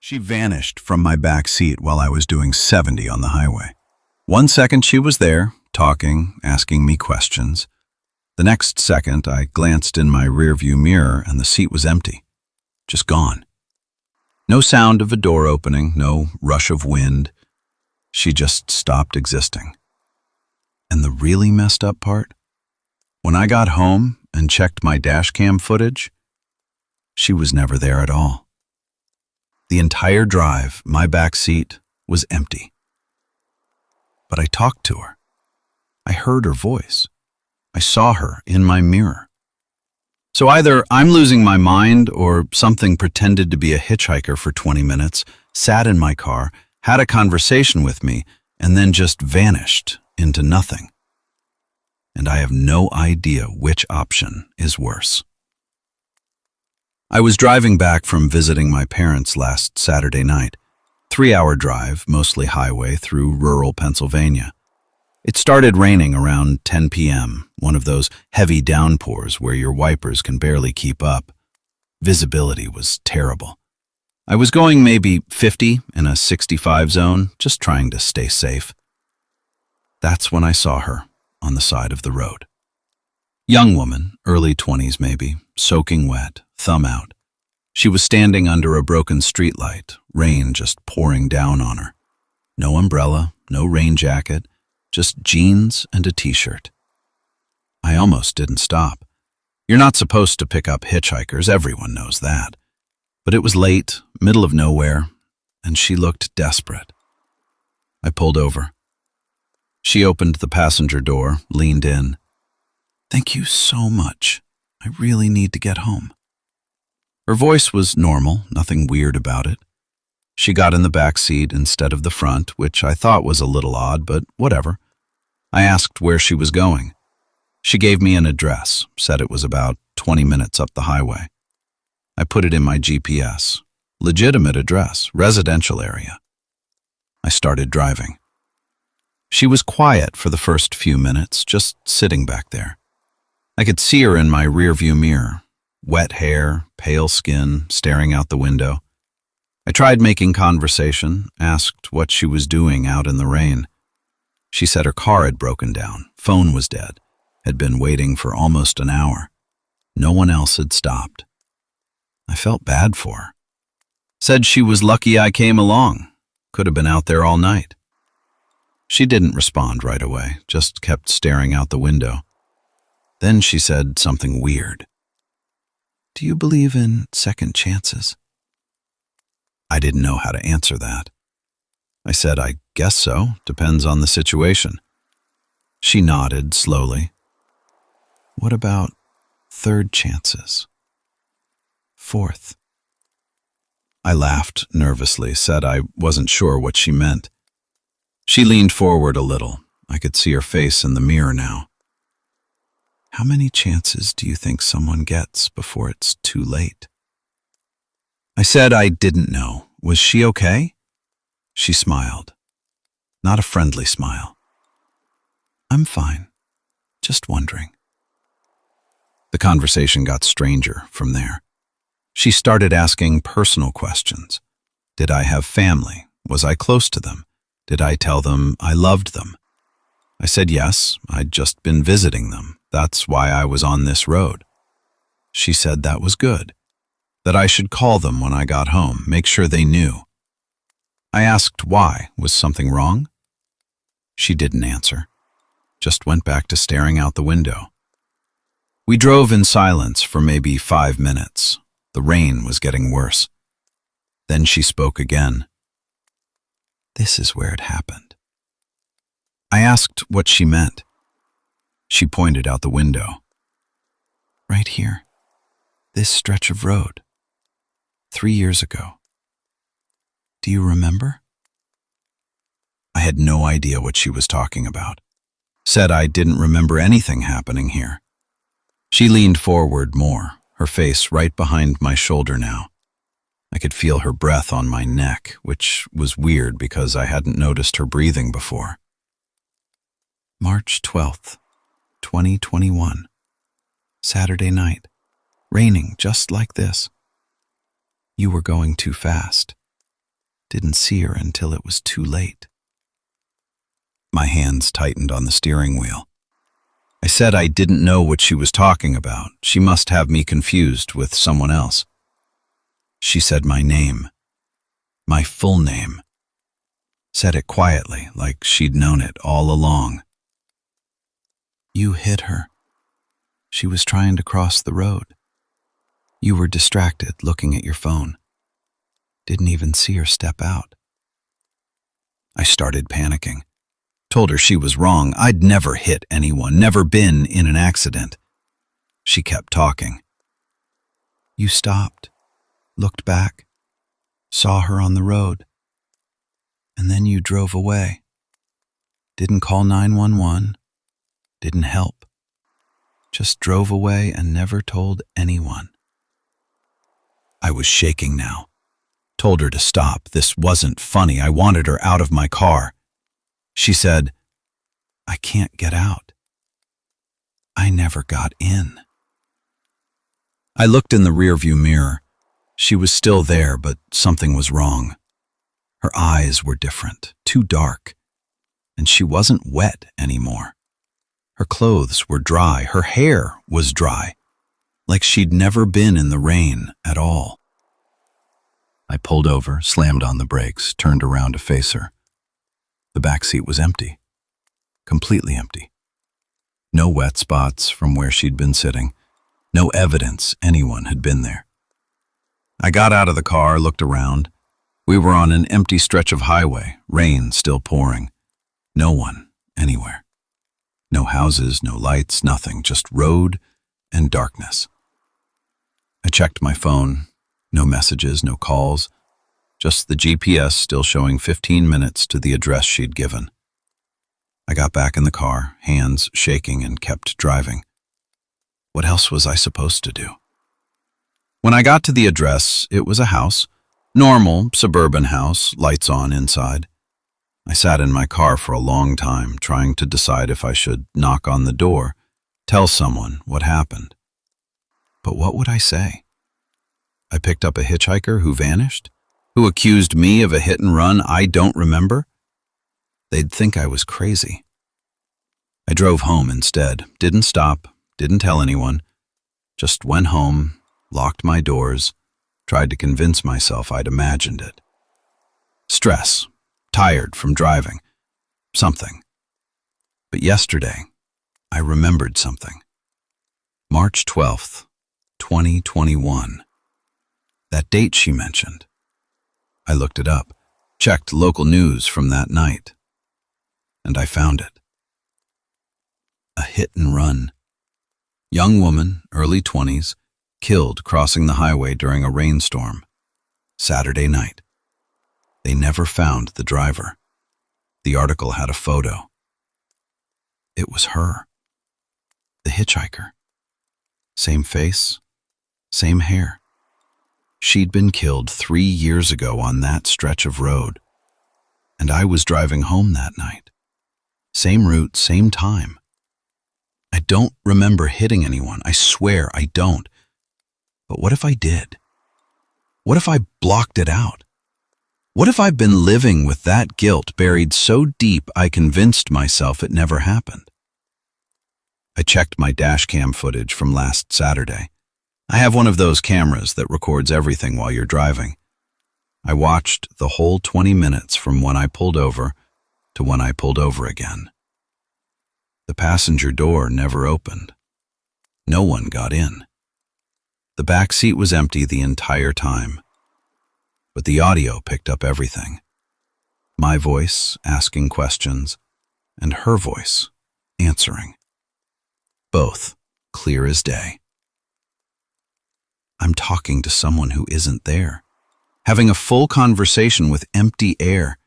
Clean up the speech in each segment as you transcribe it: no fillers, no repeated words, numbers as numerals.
She vanished from my back seat while I was doing 70 on the highway. 1 second she was there, talking, asking me questions. The next second I glanced in my rearview mirror and the seat was empty. Just gone. No sound of a door opening, no rush of wind. She just stopped existing. And the really messed up part? When I got home and checked my dashcam footage, she was never there at all. The entire drive, my back seat, was empty. But I talked to her. I heard her voice. I saw her in my mirror. So either I'm losing my mind or something pretended to be a hitchhiker for 20 minutes, sat in my car, had a conversation with me, and then just vanished into nothing. And I have no idea which option is worse. I was driving back from visiting my parents last Saturday night. 3-hour drive, mostly highway, through rural Pennsylvania. It started raining around 10 p.m., one of those heavy downpours where your wipers can barely keep up. Visibility was terrible. I was going maybe 50 in a 65 zone, just trying to stay safe. That's when I saw her on the side of the road. Young woman, early 20s maybe, soaking wet, thumb out. She was standing under a broken streetlight, rain just pouring down on her. No umbrella, no rain jacket, just jeans and a t-shirt. I almost didn't stop. You're not supposed to pick up hitchhikers, everyone knows that. But it was late, middle of nowhere, and she looked desperate. I pulled over. She opened the passenger door, leaned in. "Thank you so much. I really need to get home." Her voice was normal, nothing weird about it. She got in the back seat instead of the front, which I thought was a little odd, but whatever. I asked where she was going. She gave me an address, said it was about 20 minutes up the highway. I put it in my GPS. Legitimate address, residential area. I started driving. She was quiet for the first few minutes, just sitting back there. I could see her in my rearview mirror. Wet hair, pale skin, staring out the window. I tried making conversation, asked what she was doing out in the rain. She said her car had broken down, phone was dead, had been waiting for almost an hour. No one else had stopped. I felt bad for her. Said she was lucky I came along, could have been out there all night. She didn't respond right away, just kept staring out the window. Then she said something weird. "Do you believe in second chances?" I didn't know how to answer that. I said, "I guess so, depends on the situation." She nodded slowly. "What about third chances? Fourth?" I laughed nervously, said I wasn't sure what she meant. She leaned forward a little. I could see her face in the mirror now. "How many chances do you think someone gets before it's too late?" I said I didn't know. Was she okay? She smiled. Not a friendly smile. "I'm fine. Just wondering." The conversation got stranger from there. She started asking personal questions. Did I have family? Was I close to them? Did I tell them I loved them? I said yes, I'd just been visiting them. That's why I was on this road. She said that was good, that I should call them when I got home, make sure they knew. I asked why. Was something wrong? She didn't answer, just went back to staring out the window. We drove in silence for maybe 5 minutes. The rain was getting worse. Then she spoke again. "This is where it happened." I asked what she meant. She pointed out the window. "Right here, this stretch of road, 3 years ago. Do you remember?" I had no idea what she was talking about. Said I didn't remember anything happening here. She leaned forward more, her face right behind my shoulder now. I could feel her breath on my neck, which was weird because I hadn't noticed her breathing before. "March 12th, 2021. Saturday night. Raining just like this. You were going too fast. Didn't see her until it was too late. My hands tightened on the steering wheel. I said I didn't know what she was talking about. She must have me confused with someone else. She said my name. My full name. Said it quietly, like she'd known it all along. You hit her. She was trying to cross the road. You were distracted, looking at your phone. Didn't even see her step out. I started panicking. Told her she was wrong. I'd never hit anyone, never been in an accident. She kept talking. You stopped, looked back, saw her on the road, and then you drove away. Didn't call 911, didn't help. Just drove away and never told anyone. I was shaking now. Told her to stop. This wasn't funny. I wanted her out of my car. She said, I can't get out. I never got in. I looked in the rearview mirror. She was still there, but something was wrong. Her eyes were different, too dark, and she wasn't wet anymore. Her clothes were dry. Her hair was dry, like she'd never been in the rain at all. I pulled over, slammed on the brakes, turned around to face her. The back seat was empty, completely empty. No wet spots from where she'd been sitting, no evidence anyone had been there. I got out of the car, looked around. We were on an empty stretch of highway, rain still pouring. No one anywhere. No houses, no lights, nothing, just road and darkness. I checked my phone. No messages, no calls, just the GPS still showing 15 minutes to the address she'd given. I got back in the car, hands shaking, and kept driving. What else was I supposed to do? When I got to the address, it was a house, normal suburban house, lights on inside. I sat in my car for a long time, trying to decide if I should knock on the door, tell someone what happened. But what would I say? I picked up a hitchhiker who vanished, who accused me of a hit and run I don't remember. They'd think I was crazy. I drove home instead, didn't stop, didn't tell anyone, just went home, locked my doors, tried to convince myself I'd imagined it. Stress, tired from driving, something. But yesterday, I remembered something. March 12th, 2021. That date she mentioned. I looked it up, checked local news from that night, and I found it. A hit and run. Young woman, early 20s, killed crossing the highway during a rainstorm. Saturday night. They never found the driver. The article had a photo. It was her. The hitchhiker. Same face, same hair. She'd been killed 3 years ago on that stretch of road, and I was driving home that night. Same route, same time. I don't remember hitting anyone. I swear I don't. But what if I did? What if I blocked it out? What if I've been living with that guilt buried so deep I convinced myself it never happened? I checked my dash cam footage from last Saturday. I have one of those cameras that records everything while you're driving. I watched the whole 20 minutes from when I pulled over to when I pulled over again. The passenger door never opened. No one got in. The back seat was empty the entire time. But the audio picked up everything. My voice asking questions, and her voice answering. Both clear as day. I'm talking to someone who isn't there, having a full conversation with empty air.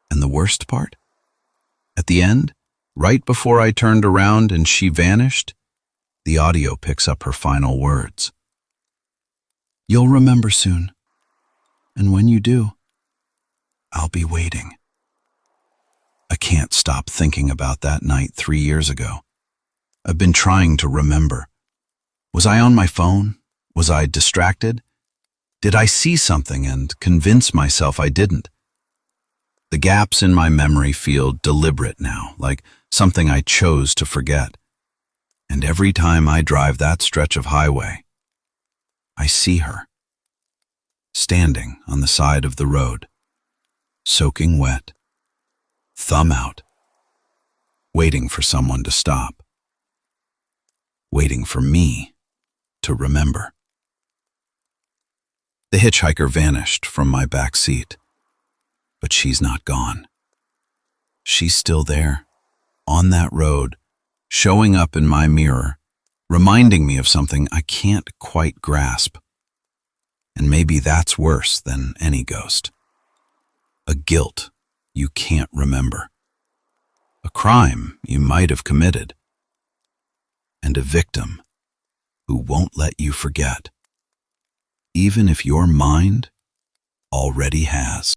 And the worst part? At the end, right before I turned around and she vanished, the audio picks up her final words. You'll remember soon, and when you do, I'll be waiting. I can't stop thinking about that night 3 years ago. I've been trying to remember. Was I on my phone? Was I distracted? Did I see something and convince myself I didn't? The gaps in my memory feel deliberate now, like something I chose to forget. And every time I drive that stretch of highway, I see her, standing on the side of the road, soaking wet, thumb out, waiting for someone to stop, waiting for me to remember. The hitchhiker vanished from my back seat, but she's not gone. She's still there, on that road, showing up in my mirror, reminding me of something I can't quite grasp. And maybe that's worse than any ghost. A guilt you can't remember. A crime you might have committed. And a victim who won't let you forget, even if your mind already has.